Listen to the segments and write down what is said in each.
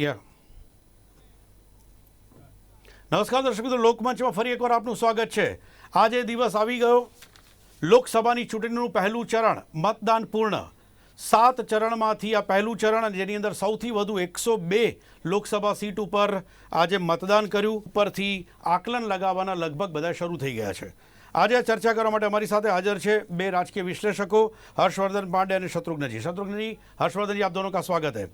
યા નમસ્કાર દર્શક મિત્રો, લોકમંચમાં ફરી એકવાર આપનું સ્વાગત છે. આજે દિવસ આવી ગયો. લોકસભાની ચૂંટણીનું પહેલું ચરણ મતદાન પૂર્ણ. 7 ચરણમાંથી આ પહેલું ચરણ, જેની અંદર સૌથી વધુ 102 લોકસભા સીટ ઉપર આજે મતદાન કર્યું. ઉપરથી આકલન લગાવવાના લગભગ બધા શરૂ થઈ ગયા છે. આજે ચર્ચા કરવા માટે અમારી સાથે હાજર છે બે રાજકીય વિશ્લેષકો, हर्षवर्धन पांडे और शत्रुघ्न जी. हर्षवर्धन जी, आप दोनों का स्वागत है.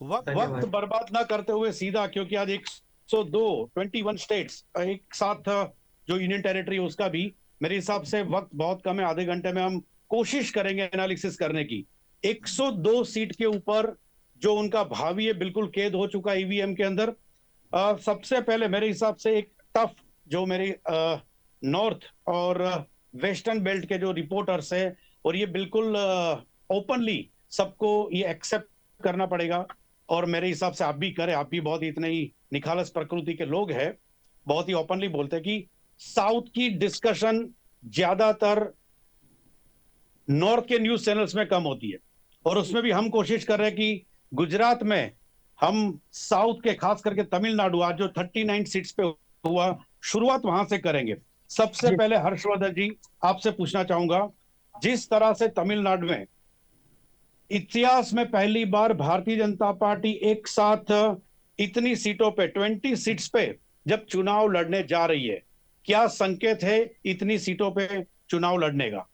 वक्त बर्बाद ना करते हुए सीधा, क्योंकि आज 102 21 स्टेट्स एक साथ, जो यूनियन टेरिटरी है उसका भी मेरे हिसाब से वक्त बहुत कम है. आधे घंटे में हम कोशिश करेंगे एनालिसिस करने की. 102 सीट के ऊपर जो उनका भावी है बिल्कुल कैद हो चुका है ईवीएम के अंदर. सबसे पहले मेरे हिसाब से एक टफ, जो मेरी नॉर्थ और वेस्टर्न बेल्ट के जो रिपोर्टर्स है, और ये बिल्कुल ओपनली सबको ये एक्सेप्ट करना पड़ेगा, और मेरे हिसाब से आप भी करें. आप भी बहुत इतने ही निखालस प्रकृति के लोग हैं, बहुत ही ओपनली बोलते हैं कि साउथ की डिस्कशन ज्यादातर नॉर्थ के न्यूज चैनल्स में कम होती है, और उसमें भी हम कोशिश कर रहे हैं कि गुजरात में हम साउथ के, खास करके तमिलनाडु, आज जो 39 सीट्स पे हुआ, शुरुआत वहां से करेंगे. सबसे पहले हर्षवर्धन जी, आपसे पूछना चाहूंगा, जिस तरह से तमिलनाडु में इतिहास में पहली बार भारतीय जनता पार्टी एक साथ इतनी सीटों पे, 20 सीट्स पे जब चुनाव लड़ने जा रही है, क्या संकेत है इतनी सीटों पे चुनाव लड़ने का?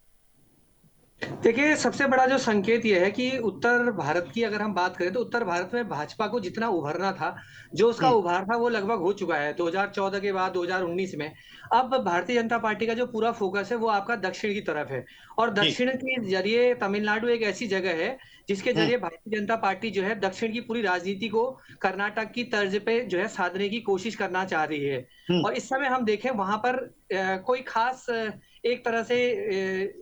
देखिए, सबसे बड़ा जो संकेत ये है कि उत्तर भारत की अगर हम बात करें तो उत्तर भारत में भाजपा को जितना उभरना था, जो उसका उभार था वो लगभग हो चुका है 2014 के बाद 2019 में. अब भारतीय जनता पार्टी का जो पूरा फोकस है वो आपका दक्षिण की तरफ है, और दक्षिण के जरिए तमिलनाडु एक ऐसी जगह है जिसके जरिए भारतीय जनता पार्टी जो है दक्षिण की पूरी राजनीति को कर्नाटक की तर्ज पे जो है साधने की कोशिश करना चाह रही है. और इस समय हम देखें वहां पर कोई खास एक तरह से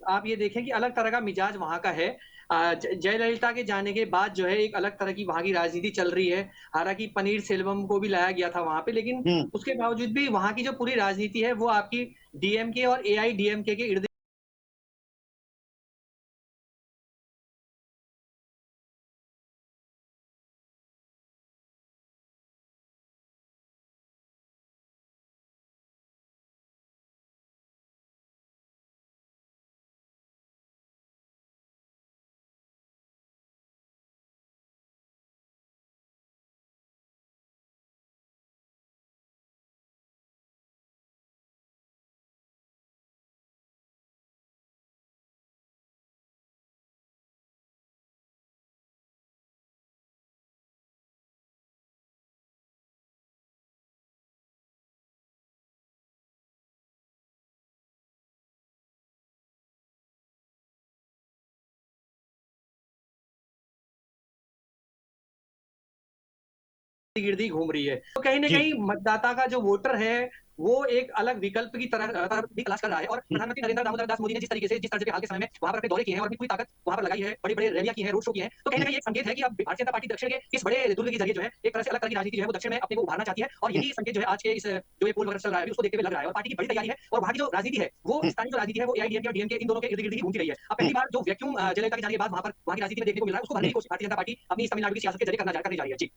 आप ये देखें कि अलग तरह का मिजाज वहां का है. जयललिता के जाने के बाद जो है एक अलग तरह की वहां की राजनीति चल रही है. हालांकि पनीर सेल्वम को भी लाया गया था वहां पे, लेकिन उसके बावजूद भी वहां की जो पूरी राजनीति है वो आपकी डीएमके और एआईडीएमके के इर्द गिर्द घूम रही है. तो कहीं ना कहीं मतदाता का जो वोटर है वो एक अलग विकल्प की तरह भी तलाश कर रहा है. और प्रधानमंत्री नरेंद्र दामोदर दास मोदी ने जिस तरीके से, जिस तरह के हाल के समय में वहां पर अपने दौरे किए हैं और अपनी पूरी ताकत वहां पर लगाई है, बड़ी बड़ी रैलियां की हैं, रोड शो किए हैं, तो कहीं ना कहीं एक संकेत है कि अब भारतीय जनता पार्टी दक्षिण के इस बड़े दुर्ग के जरिए जो है एक तरह से अलग तरह की राजनीति जो है वो दक्षिण में अपने को उभारना चाहती है. और यही संकेत जो है आज के इस जो ये पोल वगैरह चल रहा है उसको देखते हुए लग रहा है. और पार्टी की बड़ी तैयारी है, और वहां की जो राजनीति है वो स्थानीय जो राजनीति है वो एआईडीएमके और डीएमके इन दोनों के इर्द गिर्द ही घूमती रही है. अब पहली बार जो वैक्यूम जयललिता के जाने के बाद वहां पर वहां की राजनीति में देखने को मिल रहा है, उसको भरने की कोशिश भारतीय जनता पार्टी अपनी तमिलनाडु की सियासत के जरिए करने जा रही है. जी,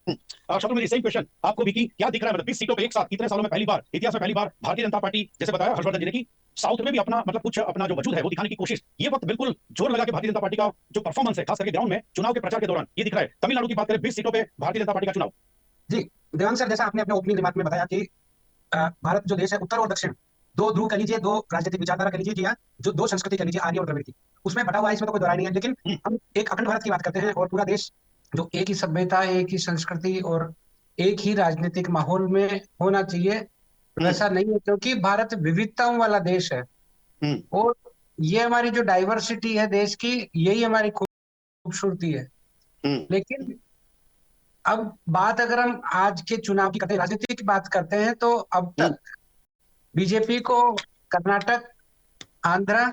शत्रुघ्न जी, सेम क्वेश्चन आपको भी, की क्या दिख रहा है? मतलब 20 सीटों पे एक साथ इतने सालों में पहली बार, इतिहास में पहली बार भारतीय जनता पार्टी, जैसे बताया हर्षवर्धन जी ने, कि साउथ में भी अपना, मतलब कुछ अपना जो वजूद है वो दिखाने की कोशिश, ये वक्त बिल्कुल जोर लगा के भारतीय जनता पार्टी का जो परफॉर्मेंस है, खास करके ग्राउंड में चुनाव के प्रचार के दौरान, ये दिख रहा है. तमिलनाडु की बात करें, 20 सीटों पे भारतीय जनता पार्टी का चुनाव. जी देवांग सर, जैसा आपने अपने ओपनिंग रिमार्क में बताया कि भारत जो देश है, उत्तर और दक्षिण, दो ध्रुव कह लीजिए, दो राजनीतिक विचारधारा कह लीजिए, या जो दो संस्कृति कह लीजिए, आर्य और द्रविड़ की, उसमें बटा हुआ है, इसमें तो कोई दोहराई नहीं है. लेकिन हम एक अखंड भारत की बात करते हैं, और पूरा देश जो एक ही सभ्यता, एक ही संस्कृति और एक ही राजनीतिक माहौल में होना चाहिए, वैसा नहीं है, क्योंकि भारत विविधताओं वाला देश है. और ये हमारी जो डाइवर्सिटी है देश की, यही हमारी खूबसूरती है. लेकिन अब बात अगर हम आज के चुनाव की करते हैं, राजनीति की बात करते हैं, तो अब तक बीजेपी को कर्नाटक, आंध्र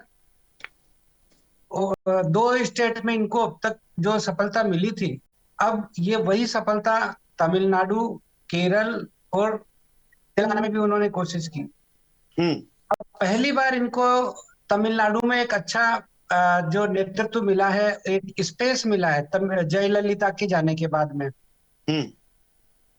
और 2 स्टेट में इनको अब तक जो सफलता मिली थी, अब ये वही सफलता तमिलनाडु, केरल और तेलंगाना में भी उन्होंने कोशिश की. अब पहली बार इनको तमिलनाडु में एक अच्छा जो नेतृत्व मिला है, एक स्पेस मिला है जयललिता के जाने के बाद में.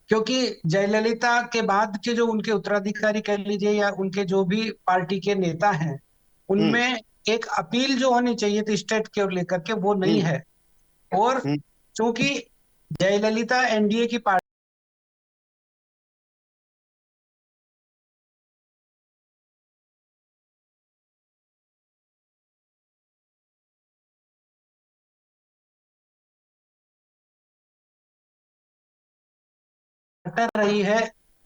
क्योंकि जयललिता के बाद के जो उनके उत्तराधिकारी कह लीजिए या उनके जो भी पार्टी के नेता हैं, हम्म। उनमें एक अपील जो होनी चाहिए थी स्टेट के लेकर के वो नहीं हम्म। है। और हम्म। चूंकि जयललिता एनडीए की पार्टी रही है,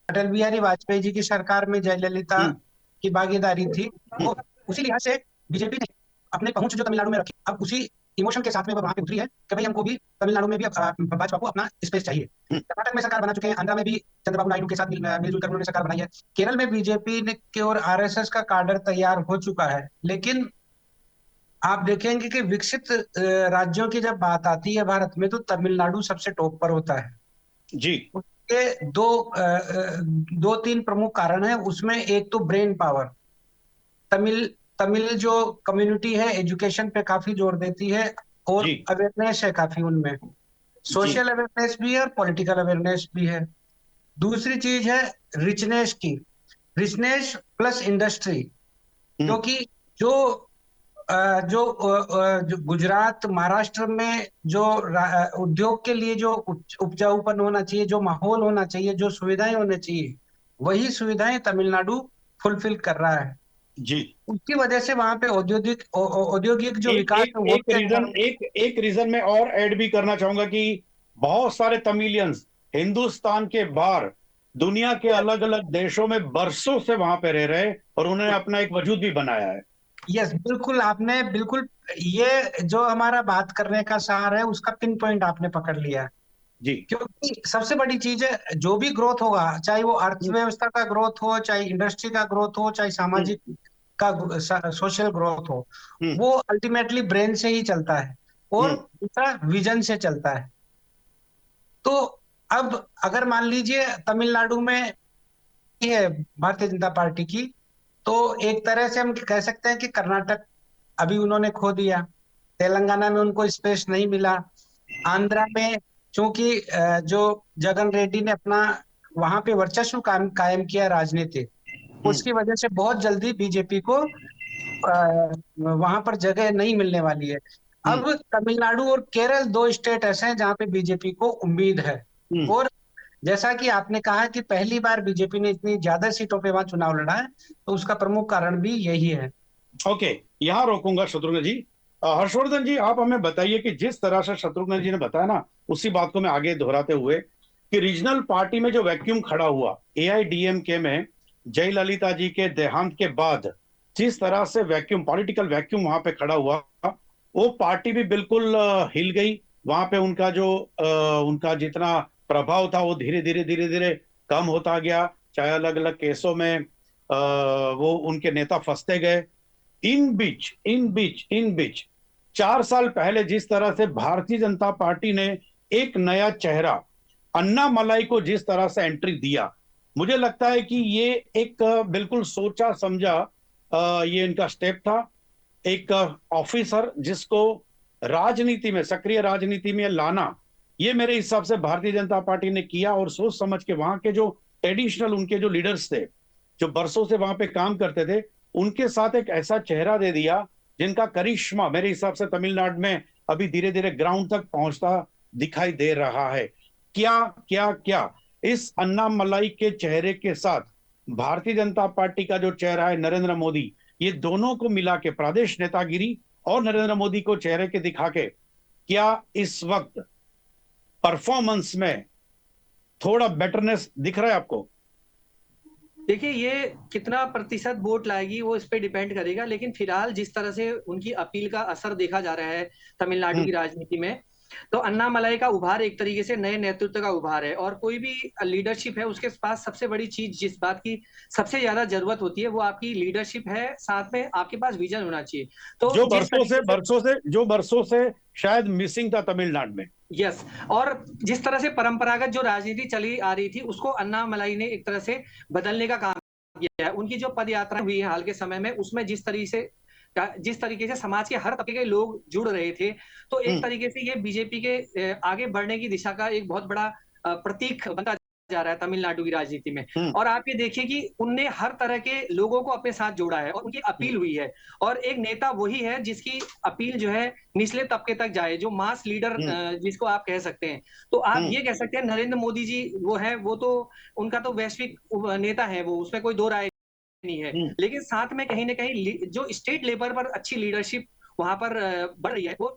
अटल बिहारी वाजपेयी जी की सरकार में जयललिता हम्म। की भागीदारी थी, हम्म। तो उसी लिहाज से बीजेपी ने अपने पहुंच जो तमिलनाडु में रखी, अब उसी इमोशन के साथ में वो वहां पे उतरी है कि भाई हमको भी तमिलनाडु में भी भाजपा को अपना स्पेस चाहिए। हम्म। कर्नाटक में सरकार बना चुके हैं, आंध्रा में भी चंद्रबाबू नायडू के साथ मिलजुल कर उन्होंने सरकार बनाई है। केरल में बीजेपी ने की ओर आरएसएस का काडर तैयार हो चुका है। लेकिन आप देखेंगे कि विकसित राज्यों की जब बात आती है भारत में, तो तमिलनाडु सबसे टॉप पर होता है। जी। उसके दो तीन प्रमुख कारण हैं। उसमें एक तो ब्रेन पावर, तमिल तमिल जो कम्युनिटी है एजुकेशन पे काफी जोर देती है, और जी। अवेयरनेस है काफी उनमें, जी। सोशल अवेयरनेस भी है और पॉलिटिकल अवेयरनेस भी है। दूसरी चीज है रिचनेस की, रिचनेस प्लस इंडस्ट्री। हम्म। क्योंकि जो जो गुजरात महाराष्ट्र में जो उद्योग के लिए जो उपजाऊपन होना चाहिए, जो माहौल होना चाहिए, जो सुविधाएं होनी चाहिए, वही सुविधाएं तमिलनाडु फुलफिल कर रहा है। जी। उसकी वजह से वहां पे औद्योगिक जो एक विकास एक है वो एक भी अच्छा रीजन एक रीजन में और ऐड भी करना चाहूंगा कि बहुत सारे तमिलियंस हिंदुस्तान के बाहर दुनिया के है। अलग अलग देशों में बरसों से वहां पे रह रहे और उन्होंने अपना एक वजूद भी बनाया है। यस, बिल्कुल आपने बिल्कुल ये जो हमारा बात करने का सार है उसका पिन पॉइंट आपने पकड़ लिया है। जी। क्योंकि सबसे बड़ी चीज है, जो भी ग्रोथ होगा, चाहे वो हम्म। अर्थव्यवस्था का ग्रोथ हो, चाहे इंडस्ट्री का ग्रोथ हो, चाहे हम्म। सामाजिक का सोशल ग्रोथ हो, हम्म। वो अल्टीमेटली ब्रेन से ही चलता है और हम्म। दूसरा विजन से चलता है। तो अब अगर मान लीजिए तमिलनाडु में ये है भारतीय जनता पार्टी की, तो एक तरह से हम कह सकते हैं कि कर्नाटक अभी उन्होंने खो दिया, तेलंगाना में उनको स्पेस नहीं मिला, आंध्रा में चूंकि जो जगन रेड्डी ने अपना वहां पे वर्चस्व कायम किया राजनीतिक, हम्म। उसकी वजह से बहुत जल्दी बीजेपी को वहां पर जगह नहीं मिलने वाली है। हम्म। अब तमिलनाडु और केरल दो स्टेट ऐसे हैं जहां पे बीजेपी को उम्मीद है। हम्म। और जैसा कि आपने कहा कि पहली बार बीजेपी ने इतनी ज्यादा सीटों पे वहां चुनाव लड़ा है, तो उसका प्रमुख कारण भी यही है। ओके, यहाँ रोकूंगा शत्रुघ्न जी। हर्षवर्धन जी, आप हमें बताइए कि जिस तरह से शत्रुघ्न जी ने बताया ना, उसी बात को मैं आगे दोहराते हुए कि रीजनल पार्टी में जो वैक्यूम खड़ा हुआ एआईडीएमके में जयललिता जी के देहांत के बाद, जिस तरह से वैक्यूम, पॉलिटिकल वैक्यूम वहां पे खड़ा हुआ, वो पार्टी भी बिल्कुल हिल गई। वहां पे उनका जितना प्रभाव था वो धीरे धीरे कम होता गया। चाहे अलग अलग केसों में वो उनके नेता फंसते गए। इन बीच 4 साल पहले जिस तरह से भारतीय जनता पार्टी ने एक नया चेहरा अन्नामलाई को जिस तरह से एंट्री दिया, मुझे लगता है कि ये एक बिल्कुल सोचा समझा ये इनका स्टेप था। एक ऑफिसर जिसको राजनीति में, सक्रिय राजनीति में लाना, ये मेरे हिसाब से भारतीय जनता पार्टी ने किया, और सोच समझ के वहां के जो ट्रेडिशनल उनके जो लीडर्स थे, जो बरसों से वहां पे काम करते थे, उनके साथ एक ऐसा चेहरा दे दिया जिनका करिश्मा मेरे हिसाब से तमिलनाडु में अभी धीरे धीरे ग्राउंड तक पहुंचता दिखाई दे रहा है। क्या क्या क्या इस अन्नामलाई के चेहरे के साथ भारतीय जनता पार्टी का जो चेहरा है नरेंद्र मोदी, ये दोनों को मिला के, प्रदेश नेतागिरी और नरेंद्र मोदी को चेहरे के दिखा के, क्या इस वक्त परफॉर्मेंस में थोड़ा बेटरनेस दिख रहा है आपको? देखिए, ये कितना प्रतिशत वोट लाएगी वो इस पे डिपेंड करेगा, लेकिन फिलहाल जिस तरह से उनकी अपील का असर देखा जा रहा है तमिलनाडु की राजनीति में, तो अन्नामलाई का उभार एक तरीके से नए नेतृत्व का उभार है। और कोई भी लीडरशिप है उसके पास सबसे बड़ी चीज जिस बात की सबसे ज्यादा जरूरत होती है वो आपकी लीडरशिप है, साथ में आपके पास विजन होना चाहिए। तो जो जिस बरसों से शायद मिसिंग था तमिलनाडु में। यस, और जिस तरह से परंपरागत जो राजनीति चली आ रही थी उसको अन्नामलाई ने एक तरह से बदलने का काम किया है। उनकी जो पद यात्रा हुई है हाल के समय में, उसमें जिस तरीके से समाज के हर तबके के लोग जुड़ रहे थे, तो एक तरीके से ये बीजेपी के आगे बढ़ने की दिशा का एक बहुत बड़ा प्रतीक बनता जा रहा है तमिलनाडु की राजनीति में। और आप ये देखिए कि उनने हर तरह के लोगों को अपने साथ जोड़ा है और उनकी अपील हुई है। और एक नेता वही है जिसकी अपील जो है निचले तबके तक जाए, जो मास लीडर जिसको आप कह सकते हैं। तो आप ये कह सकते हैं नरेंद्र मोदी जी वो है, वो तो उनका तो वैश्विक नेता है, वो उसमें कोई दो राय नहीं है। लेकिन साथ में कहीं ना कहीं जो स्टेट लेवल पर अच्छी लीडरशिप वहां पर बढ़ रही है, वो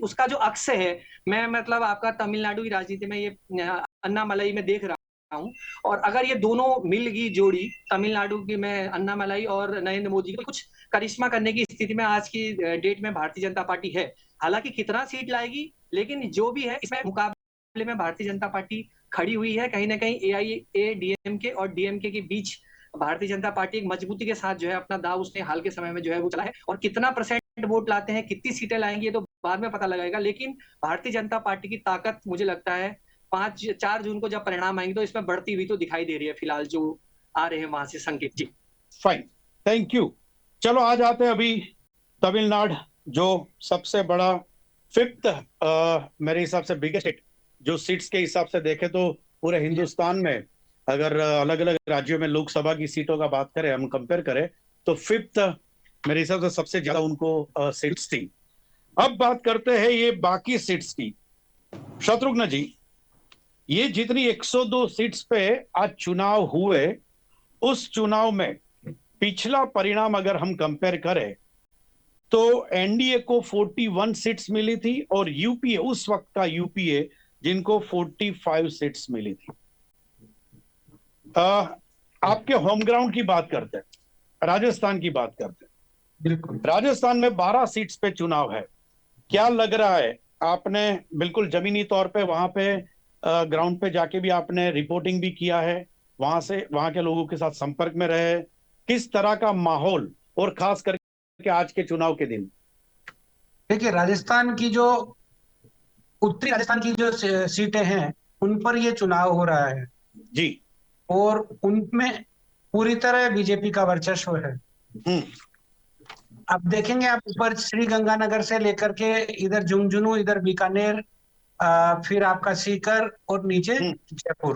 उसका जो अक्स है, मैं मतलब आपका तमिलनाडु की राजनीति में ये अन्नामलाई में देख रहा हूँ। और अगर ये दोनों मिल गई जोड़ी, तमिलनाडु की में अन्नामलाई और नरेंद्र मोदी की, कुछ करिश्मा करने की स्थिति में आज की डेट में भारतीय जनता पार्टी है। हालांकि कितना सीट लाएगी, लेकिन जो भी है इसमें मुकाबले में भारतीय जनता पार्टी खड़ी हुई है। कहीं ना कहीं एआईएडीएमके और डीएमके के बीच भारतीय जनता पार्टी एक मजबूती के साथ जो है अपना दाव उसने हाल के समय में जो है वो चला है। और कितना परसेंट वोट लाते हैं, कितनी सीटें लाएंगे, ये तो बाद में पता लगाएगा। लेकिन भारतीय जनता पार्टी की ताकत मुझे लगता है 4 जून को जब परिणाम आएंगे तो इसमें बढ़ती हुई तो दिखाई दे रही है फिलहाल जो आ रहे हैं वहां से संकेत। जी फाइन, थैंक यू। चलो आ जाते हैं अभी तमिलनाडु, जो सबसे बड़ा फिफ्थ मेरे हिसाब से बिगेस्ट स्टेट, जो सीट्स के हिसाब से देखें तो पूरे हिंदुस्तान में अगर अलग अलग राज्यों में लोकसभा की सीटों का बात करें, हम कंपेयर करें तो फिफ्थ मेरे हिसाब से सबसे ज्यादा उनको सीट्स थी। अब बात करते हैं ये बाकी सीट्स की। शत्रुघ्न जी, ये जितनी 102 सीट्स पे आज चुनाव हुए, उस चुनाव में पिछला परिणाम अगर हम कंपेयर करें तो एनडीए को 41 सीट्स मिली थी और यूपीए, उस वक्त का यूपीए, जिनको 45 सीट्स मिली थी। आपके होम ग्राउंड की बात करते हैं, राजस्थान की बात करते हैं। बिल्कुल, राजस्थान में 12 सीट्स पे चुनाव है। क्या लग रहा है, आपने बिल्कुल जमीनी तौर पे वहां पे ग्राउंड पे जाके भी आपने रिपोर्टिंग भी किया है, वहां से वहां के लोगों के साथ संपर्क में रहे, किस तरह का माहौल और खास करके आज के चुनाव के दिन? देखिए राजस्थान की जो उत्तरी राजस्थान की जो सीटें हैं उन पर ये चुनाव हो रहा है जी। और उनमें पूरी तरह बीजेपी का वर्चस्व है। अब देखेंगे आप ऊपर श्री गंगानगर से लेकर के इधर झुंझुनू, इधर बीकानेर, फिर आपका सीकर और नीचे जयपुर,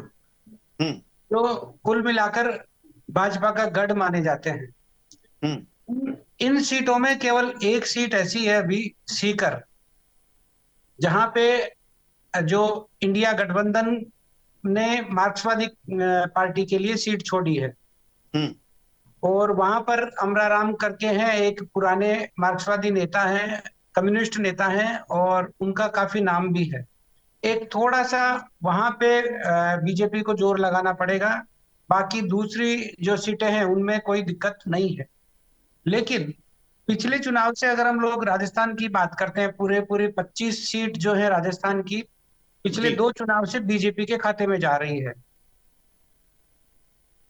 तो कुल मिलाकर भाजपा का गढ़ माने जाते हैं। इन सीटों में केवल एक सीट ऐसी है अभी, सीकर, जहां पे जो इंडिया गठबंधन ने मार्क्सवादी पार्टी के लिए सीट छोड़ी है। और वहां पर अमराराम करके हैं, एक पुराने मार्क्सवादी नेता हैं, कम्युनिस्ट नेता हैं और उनका काफी नाम भी है। एक थोड़ा सा वहां पे बीजेपी को जोर लगाना पड़ेगा। बाकी दूसरी जो सीटें हैं उनमें कोई दिक्कत नहीं है। लेकिन पिछले चुनाव से अगर हम लोग राजस्थान की बात करते हैं, पूरे 25 सीट जो है राजस्थान की पिछले 2 चुनाव से बीजेपी के खाते में जा रही है।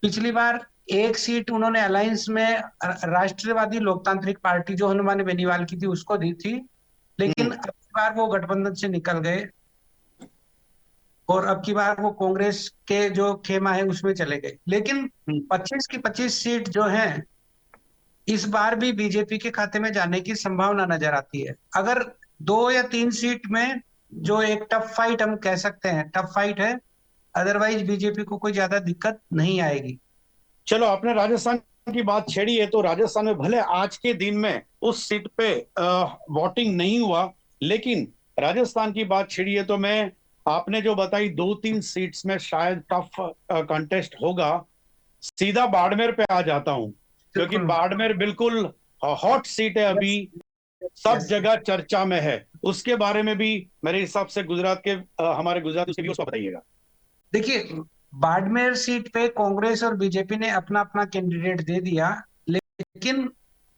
पिछली बार एक सीट उन्होंने अलायंस में राष्ट्रवादी लोकतांत्रिक पार्टी जो हनुमान बेनीवाल की थी उसको दी थी, लेकिन अब की बार वो गठबंधन से निकल गए और अब की बार वो कांग्रेस के जो खेमा है उसमें चले गए। लेकिन 25 की 25 सीट जो है इस बार भी बीजेपी के खाते में जाने की संभावना नजर आती है। अगर 2 या 3 सीट में जो एक टफ फाइट हम कह सकते हैं, टफ फाइट है, अदरवाइज बीजेपी को कोई ज्यादा दिक्कत नहीं आएगी। चलो, आपने राजस्थान की बात छेड़ी है तो राजस्थान में भले आज के दिन में उस सीट पे वोटिंग नहीं हुआ, लेकिन राजस्थान की बात छेड़ी है तो मैं, आपने जो बताई 2-3 सीट्स में शायद टफ कंटेस्ट होगा, सीधा बाड़मेर पे आ जाता हूं, क्योंकि बाड़मेर बिल्कुल हॉट सीट है, अभी सब जगह चर्चा में है। उसके बारे में भी मेरे हिसाब से गुजरात के हमारे गुजरात के व्यूअर्स को बताइएगा। देखिए, बाड़मेर सीट पे कांग्रेस और बीजेपी ने अपना अपना कैंडिडेट दे दिया, लेकिन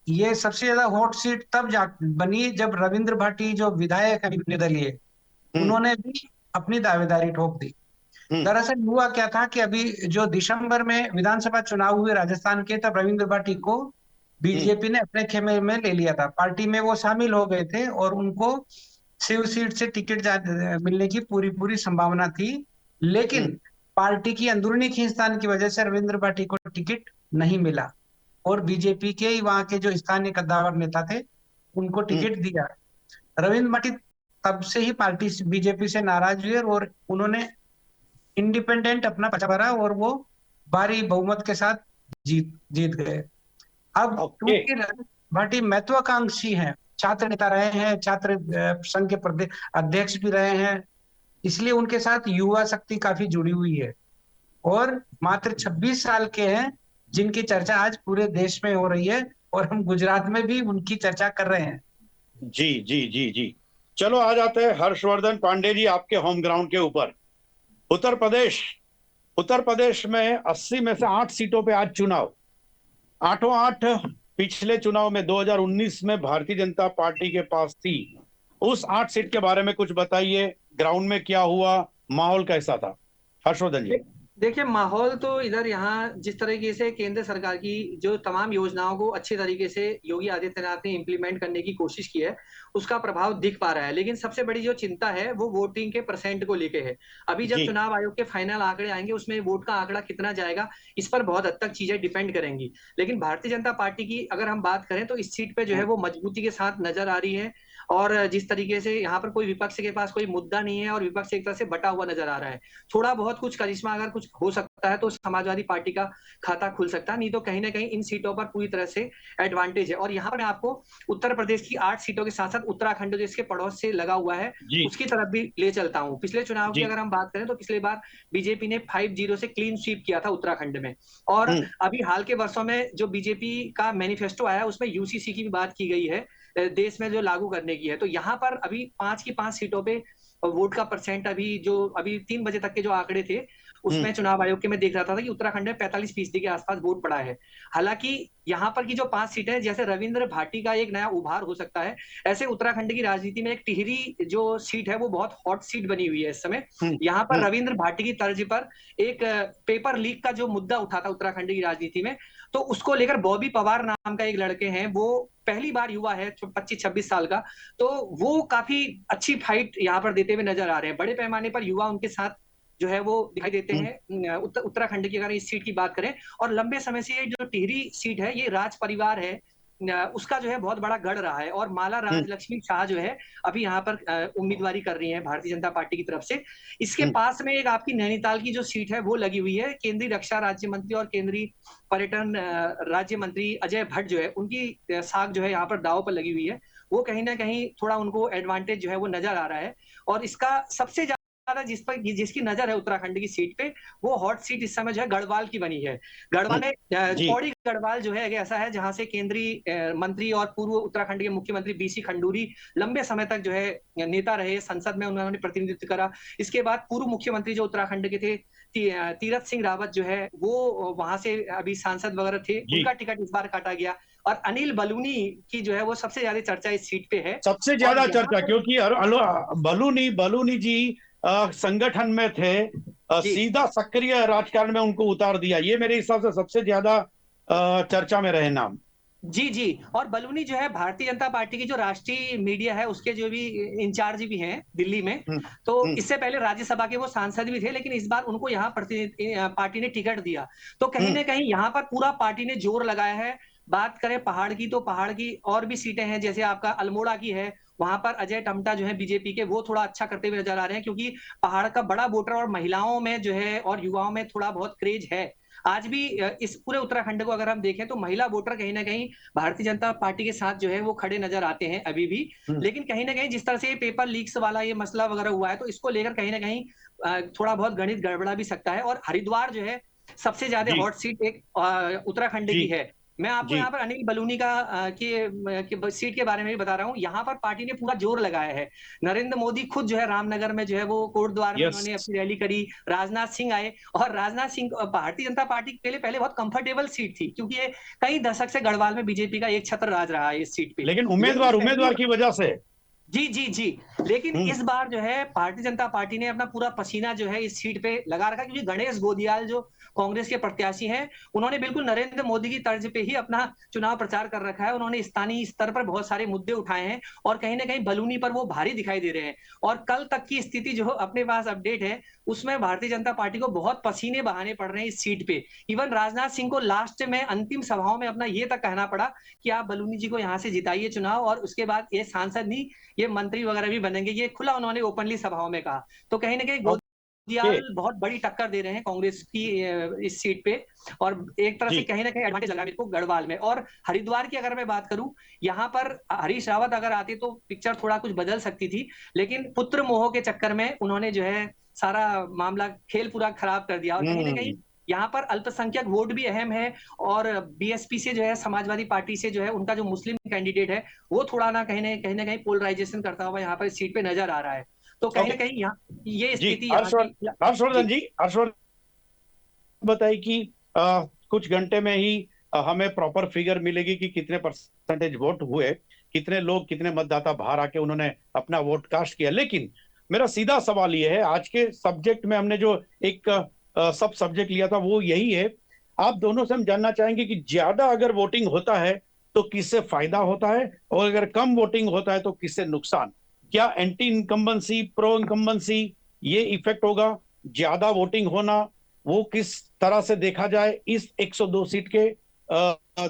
ये सबसे ज्यादा हॉट सीट तब बनी जब रविंद्र भाटी जो विधायक है निर्दलीय, उन्होंने भी अपनी दावेदारी ठोक दी। दरअसल हुआ क्या था कि अभी जो दिसंबर में विधानसभा चुनाव हुए राजस्थान के, तब रविंद्र भाटी को बीजेपी ने अपने खेमे में ले लिया था। पार्टी में वो शामिल हो गए थे और उनको शिव सीट से टिकट मिलने की पूरी संभावना थी, लेकिन पार्टी की अंदरूनी खींचतान की वजह से रविंद्र भाटी को टिकट नहीं मिला और बीजेपी के ही वहां के जो स्थानीय कद्दावर नेता थे उनको टिकट दिया। रविंद्र भाटी तब से ही पार्टी बीजेपी से नाराज हुए और उन्होंने इंडिपेंडेंट अपना पर्चा भरा और वो भारी बहुमत के साथ जीत जीत गए। अब ओके। क्योंकि रजत भाटी महत्वाकांक्षी हैं, छात्र नेता रहे हैं, छात्र संघ के अध्यक्ष भी रहे हैं, इसलिए उनके साथ युवा शक्ति काफी जुड़ी हुई है। और मात्र 26 साल के हैं, जिनकी चर्चा आज पूरे देश में हो रही है, और हम गुजरात में भी उनकी चर्चा कर रहे हैं। जी जी जी जी। चलो आ जाते हैं हर्षवर्धन पांडे जी आपके होम ग्राउंड के ऊपर। उत्तर प्रदेश, उत्तर प्रदेश में 80 में से 8 सीटों पे आज चुनाव, आठों आठ पिछले चुनाव में 2019 में भारतीय जनता पार्टी के पास थी। उस 8 सीट के बारे में कुछ बताइए, ग्राउंड में क्या हुआ, माहौल कैसा था? हर्षवर्धन जी। देखिए, माहौल तो इधर यहाँ जिस तरीके से केंद्र सरकार की जो तमाम योजनाओं को अच्छे तरीके से योगी आदित्यनाथ ने इम्प्लीमेंट करने की कोशिश की है, उसका प्रभाव दिख पा रहा है। लेकिन सबसे बड़ी जो चिंता है वो वोटिंग के परसेंट को लेके है। अभी जब जी। चुनाव आयोग के फाइनल आंकड़े आएंगे, उसमें वोट का आंकड़ा कितना जाएगा, इस पर बहुत हद तक चीजें डिपेंड करेंगी। लेकिन भारतीय जनता पार्टी की अगर हम बात करें तो इस सीट पे जो है वो मजबूती के साथ नजर आ रही है। और जिस तरीके से यहाँ पर कोई विपक्ष के पास कोई मुद्दा नहीं है और विपक्ष एक तरह से बटा हुआ नजर आ रहा है। थोड़ा बहुत कुछ करिश्मा अगर कुछ हो सकता है तो समाजवादी पार्टी का खाता खुल सकता है, नहीं तो कहीं ना कहीं इन सीटों पर पूरी तरह से एडवांटेज है। और यहाँ पर मैं आपको उत्तर प्रदेश की 8 सीटों के साथ साथ उत्तराखंड जो इसके पड़ोस से लगा हुआ है जी उसकी तरफ भी ले चलता हूँ। पिछले चुनाव की जी। अगर हम बात करें तो पिछले बार बीजेपी ने 5-0 से क्लीन स्वीप किया था उत्तराखंड में। और अभी हाल के वर्षों में जो बीजेपी का मैनिफेस्टो आया उसमें यूसीसी की भी बात की गई है, देश में जो लागू करने की है। तो यहाँ पर अभी 5 की 5 सीटों पे वोट का परसेंट अभी 3 बजे तक के जो आंकड़े थे उसमें चुनाव आयोग के मैं देख रहा था कि उत्तराखंड में 45% के आसपास वोट पड़ा है। हालांकि यहाँ पर की जो 5 सीटें हैं, जैसे रविंद्र भाटी का एक नया उभार हो सकता है, ऐसे उत्तराखंड की राजनीति में एक टिहरी जो सीट है वो बहुत हॉट सीट बनी हुई है इस समय। यहाँ पर रविंद्र भाटी की तर्ज पर एक पेपर लीक का जो मुद्दा उठा था उत्तराखंड की राजनीति में, तो उसको लेकर बॉबी पवार नाम का एक लड़के हैं, वो पहली बार युवा है 25-26 साल का, तो वो काफी अच्छी फाइट यहाँ पर देते हुए नजर आ रहे हैं। बड़े पैमाने पर युवा उनके साथ जो है वो दिखाई देते हैं उत्तराखंड की अगर इस सीट की बात करें। और लंबे समय से ये जो टिहरी सीट है ये राज परिवार है, उसका जो है बहुत बड़ा गढ़ रहा है। और माला राजलक्ष्मी शाह जो है अभी यहाँ पर उम्मीदवारी कर रही है भारतीय जनता पार्टी की तरफ से। इसके पास में एक आपकी नैनीताल की जो सीट है वो लगी हुई है। केंद्रीय रक्षा राज्य मंत्री और केंद्रीय पर्यटन राज्य मंत्री अजय भट्ट जो है उनकी साख जो है यहाँ पर दांव पर लगी हुई है। वो कहीं ना कहीं थोड़ा उनको एडवांटेज जो है वो नजर आ रहा है। और इसका सबसे ज्यादा जिसकी नजर है उत्तराखंड की सीट पे, वो हॉट सीट इस समय जो है गढ़वाल की बनी है। गढ़वाल में पौड़ी गढ़वाल जो है ऐसा है जहां से केंद्रीय मंत्री और पूर्व उत्तराखंड के मुख्यमंत्री बीसी खंडूरी लंबे समय तक जो है नेता रहे, संसद में उन्होंने प्रतिनिधित्व करा। इसके बाद पूर्व मुख्यमंत्री जो उत्तराखंड के थे तीरथ सिंह रावत जो है वो वहां से अभी सांसद वगैरह थे, उनका टिकट इस बार काटा गया। और अनिल बलूनी की जो है वो सबसे ज्यादा चर्चा इस सीट पे है, सबसे ज्यादा चर्चा, क्योंकि बलूनी जी संगठन में थे, सीधा सक्रिय राजकारण में उनको उतार दिया। ये मेरे हिसाब से सबसे ज्यादा चर्चा में रहे नाम। जी जी। और बलूनी जो है भारतीय जनता पार्टी की जो राष्ट्रीय मीडिया है उसके जो भी इंचार्ज भी हैं दिल्ली में, तो इससे पहले राज्यसभा के वो सांसद भी थे, लेकिन इस बार उनको यहाँ पार्टी ने टिकट दिया। तो कहीं ना कहीं यहाँ पर पूरा पार्टी ने जोर लगाया है। बात करें पहाड़ की तो पहाड़ की और भी सीटें हैं, जैसे आपका अल्मोड़ा की है, वहां पर अजय टम्टा जो है बीजेपी के वो थोड़ा अच्छा करते हुए नजर आ रहे हैं, क्योंकि पहाड़ का बड़ा वोटर और महिलाओं में जो है और युवाओं में थोड़ा बहुत क्रेज है। आज भी इस पूरे उत्तराखंड को अगर हम देखें तो महिला वोटर कहीं ना कहीं भारतीय जनता पार्टी के साथ जो है वो खड़े नजर आते हैं अभी भी। लेकिन कहीं ना कहीं जिस तरह से पेपर लीक्स वाला ये मसला वगैरह हुआ है, तो इसको लेकर कहीं ना कहीं थोड़ा बहुत गणित गड़बड़ा भी सकता है। और हरिद्वार जो है सबसे ज्यादा हॉट सीट एक उत्तराखंड की है। मैं आपको यहाँ पर अनिल बलूनी की सीट के बारे में भी बता रहा हूँ। यहाँ पर पार्टी ने पूरा जोर लगाया है। नरेंद्र मोदी खुद जो है रामनगर में जो है वो कोटद्वार में उन्होंने अपनी रैली करी, राजनाथ सिंह आए। और राजनाथ सिंह भारतीय जनता पार्टी के लिए पहले बहुत कंफर्टेबल सीट थी, क्योंकि ये कई दशक से गढ़वाल में बीजेपी का एक छत्र राज रहा है इस सीट पे। लेकिन उम्मीदवार की वजह से जी जी जी। लेकिन इस बार जो है भारतीय जनता पार्टी ने अपना पूरा पसीना जो है इस सीट पे लगा रखा, क्योंकि गणेश गोदियाल जो कांग्रेस के प्रत्याशी हैं उन्होंने बिल्कुल नरेंद्र मोदी की तर्ज पे ही अपना चुनाव प्रचार कर रखा है। उन्होंने स्थानीय स्तर पर बहुत सारे मुद्दे उठाए हैं और कहीं ना कहीं बलूनी पर वो भारी दिखाई दे रहे हैं। और कल तक की स्थिति जो अपने पास अपडेट है उसमें भारतीय जनता पार्टी को बहुत पसीने बहाने पड़ रहे हैं इस सीट पे। इवन राजनाथ सिंह को लास्ट में अंतिम सभाओं में अपना ये तक कहना पड़ा कि आप बलूनी जी को यहाँ से जिताइए चुनाव, और उसके बाद ये सांसद नहीं ये मंत्री वगैरह भी बनेंगे, ये खुला उन्होंने ओपनली सभाओं में कहा। तो कहीं ना कहीं बादियाल बहुत बड़ी टक्कर दे रहे हैं कांग्रेस की इस सीट पे, और एक तरह से जी। कहीं ना कहीं एडवांटेज लग रहा है मेरे को गढ़वाल में। और हरिद्वार की अगर मैं बात करूं, यहाँ पर हरीश रावत अगर आते तो पिक्चर थोड़ा कुछ बदल सकती थी, लेकिन पुत्र मोह के चक्कर में उन्होंने जो है सारा मामला खेल पूरा खराब कर दिया। और कहीं ना कहीं यहाँ पर अल्पसंख्यक वोट भी अहम है, और बीएसपी से जो है, समाजवादी पार्टी से जो है, उनका जो मुस्लिम कैंडिडेट है वो थोड़ा ना कहीं पोलराइजेशन करता हुआ यहाँ पर इस सीट पे नजर आ रहा है। तो कहीं ना ओके कहीं यहाँ ये जी। स्थिति यहाँ की। हर्षवर्धन जी, हर्षवर्धन बताइए कि कुछ घंटे में ही हमें प्रॉपर फिगर मिलेगी कि कितने परसेंटेज वोट हुए, कितने लोग, कितने मतदाता बाहर आके उन्होंने अपना वोट कास्ट किया। लेकिन मेरा सीधा सवाल यह है, आज के सब्जेक्ट में हमने जो एक सब सब्जेक्ट लिया था वो यही है। आप दोनों से हम जानना चाहेंगे कि ज्यादा अगर वोटिंग होता है तो किससे फायदा होता है, और अगर कम वोटिंग होता है तो किससे नुकसान। क्या एंटी इनकम्बेंसी, प्रो इनकम्बेंसी, ये इफेक्ट होगा? ज्यादा वोटिंग होना वो किस तरह से देखा जाए इस 102 सीट के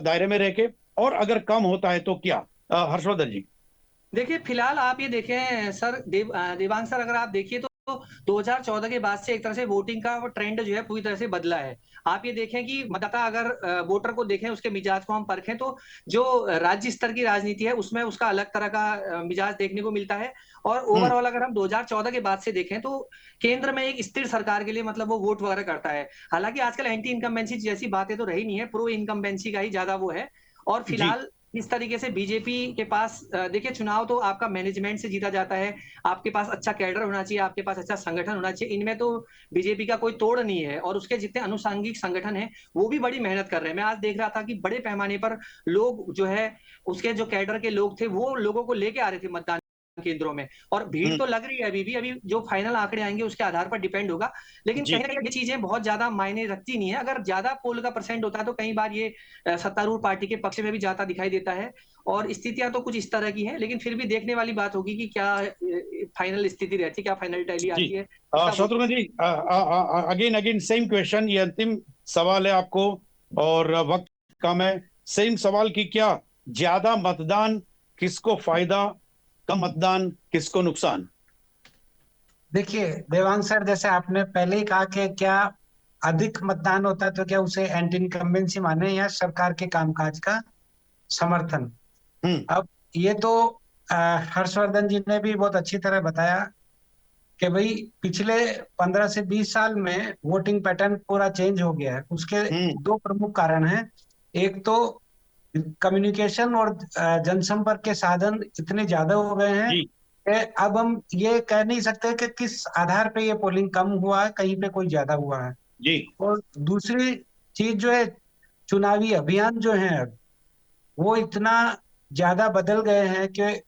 दायरे में रह के, और अगर कम होता है तो क्या? हर्षवर्धन जी। देखिए, फिलहाल आप ये देखें सर, देवांग सर, अगर आप देखिए तो 2014 के बाद से एक तरह से वोटिंग का ट्रेंड जो है पूरी तरह से बदला है। आप ये देखें कि मतदाता अगर वोटर को देखें, उसके मिजाज को हम परखें, तो जो राज्य स्तर की राजनीति है उसमें उसका अलग तरह का मिजाज देखने को मिलता है। और ओवरऑल अगर हम 2014 के बाद से देखें तो केंद्र में एक स्थिर सरकार के लिए मतलब वो वोट वगैरह करता है। हालांकि आजकल एंटी इनकम्बेंसी जैसी बातें तो रही नहीं है, प्रो इनकम्बेंसी का ही ज्यादा वो है। और जी फिलहाल इस तरीके से बीजेपी के पास देखिए, चुनाव तो आपका मैनेजमेंट से जीता जाता है, आपके पास अच्छा कैडर होना चाहिए, आपके पास अच्छा संगठन होना चाहिए, इनमें तो बीजेपी का कोई तोड़ नहीं है। और उसके जितने अनुसांगिक संगठन हैं वो भी बड़ी मेहनत कर रहे हैं। मैं आज देख रहा था कि बड़े पैमाने पर लोग जो है, उसके जो कैडर के लोग थे वो लोगों को लेके आ रहे थे मतदान केंद्रों में, और भीड़ तो लग रही है अभी भी। अभी जो फाइनल आंकड़े आएंगे उसके आधार पर डिपेंड होगा, लेकिन जी कहीं ना कहीं ये चीजें बहुत ज्यादा मायने रखती नहीं है। अगर ज्यादा पोल का परसेंट होता है तो कई बार ये सत्तारूढ़ पार्टी के पक्ष में भी जाता दिखाई देता है। और स्थितियां तो कुछ इस तरह की हैं, लेकिन फिर भी देखने वाली बात होगी कि क्या फाइनल स्थिति रहती है, क्या फाइनल टैली जी। आती है, इसका वोट। शत्रुघ्न जी, अगेन अगेन सेम क्वेश्चन, ये अंतिम सवाल है आपको और वक्त कम है। सेम सवाल कि क्या ज्यादा मतदान किसको फायदा, कम मतदान किसको नुकसान? देखिए देवांग सर, जैसे आपने पहले ही कहा कि क्या अधिक मतदान होता है तो क्या उसे एंटी इनकम्बेंसी माने या सरकार के कामकाज का समर्थन। हम्म अब ये तो हर्षवर्धन जी ने भी बहुत अच्छी तरह बताया कि भाई पिछले 15 से 20 साल में वोटिंग पैटर्न पूरा चेंज हो गया है। उसके हम्म दो प्रमुख कारण हैं। एक तो कम्युनिकेशन और जनसंपर्क के साधन इतने ज्यादा हो गए हैं जी कि अब हम ये कह नहीं सकते कि किस आधार पे ये पोलिंग कम हुआ है, कहीं पे कोई ज्यादा हुआ है। जी और दूसरी चीज जो है, चुनावी अभियान जो है वो इतना ज्यादा बदल गए हैं कि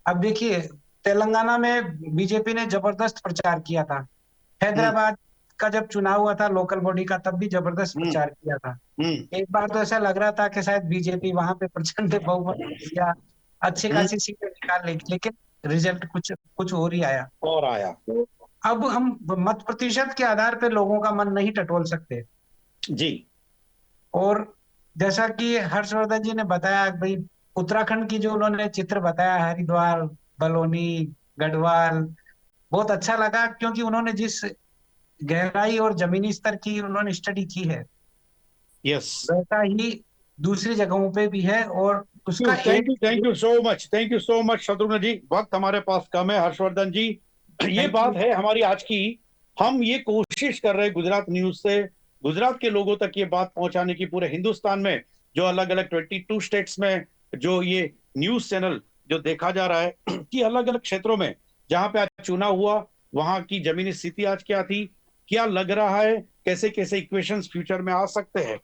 अब देखिए, तेलंगाना में बीजेपी ने जबरदस्त प्रचार किया था। हम्म हैदराबाद का जब चुनाव हुआ था लोकल बॉडी का, तब भी जबरदस्त हम्म प्रचार किया था। हम्म एक बार तो ऐसा लग रहा था कि शायद बीजेपी वहां पे प्रचंड बहुमत या अच्छी हम्म खासी सीटें निकाल लेगी, लेकिन रिजल्ट कुछ कुछ और ही आया। और आया। तो अब हम मत प्रतिशत के आधार पे लोगों का मन नहीं टटोल सकते। जी और जैसा कि हर्षवर्धन जी ने बताया भाई, उत्तराखंड की जो उन्होंने चित्र बताया, हरिद्वार, बलौनी, गढ़वाल, बहुत अच्छा लगा, क्योंकि उन्होंने जिस गहराई और जमीनी स्तर की उन्होंने स्टडी की है यस। वैसा ही दूसरी जगहों पे भी है। और उसका एक thank you so much, thank you so much Shatrughan ji. वक्त हमारे पास कम है। हर्षवर्धन जी, ये थैंक बात यू। है हमारी आज की। हम ये कोशिश कर रहे हैं गुजरात न्यूज से गुजरात के लोगों तक ये बात पहुंचाने की, पूरे हिंदुस्तान में जो अलग अलग 22 स्टेट्स में जो ये न्यूज चैनल जो देखा जा रहा है कि अलग अलग क्षेत्रों में जहां पे आज चुनाव हुआ वहां की जमीनी स्थिति आज क्या थी, क्या लग रहा है, कैसे कैसे इक्वेशंस फ्यूचर में आ सकते हैं।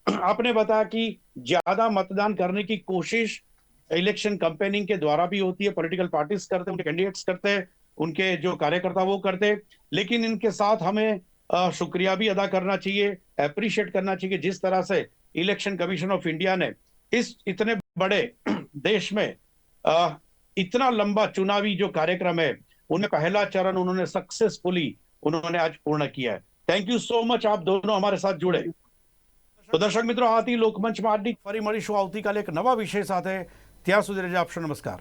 आपने बताया कि ज्यादा मतदान करने की कोशिश इलेक्शन कैंपेनिंग के द्वारा भी होती है, पॉलिटिकल पार्टीज करते हैं, उनके कैंडिडेट्स करते हैं, उनके जो कार्यकर्ता वो करते हैं। लेकिन इनके साथ हमें शुक्रिया भी अदा करना चाहिए, अप्रिशिएट करना चाहिए जिस तरह से इलेक्शन कमीशन ऑफ इंडिया ने इस इतने बड़े देश में इतना लंबा चुनावी जो कार्यक्रम है उनमें पहला चरण उन्होंने सक्सेसफुली उन्होंने आज पूर्ण किया है। थैंक यू सो मच, आप दोनों हमारे साथ जुड़े। તો દર્શક મિત્રો, આથી લોકમંચમાં આટલી ફરી મળીશું આવતીકાલે એક નવા વિષય સાથે। ત્યાં સુધી રજા આપશો, નમસ્કાર।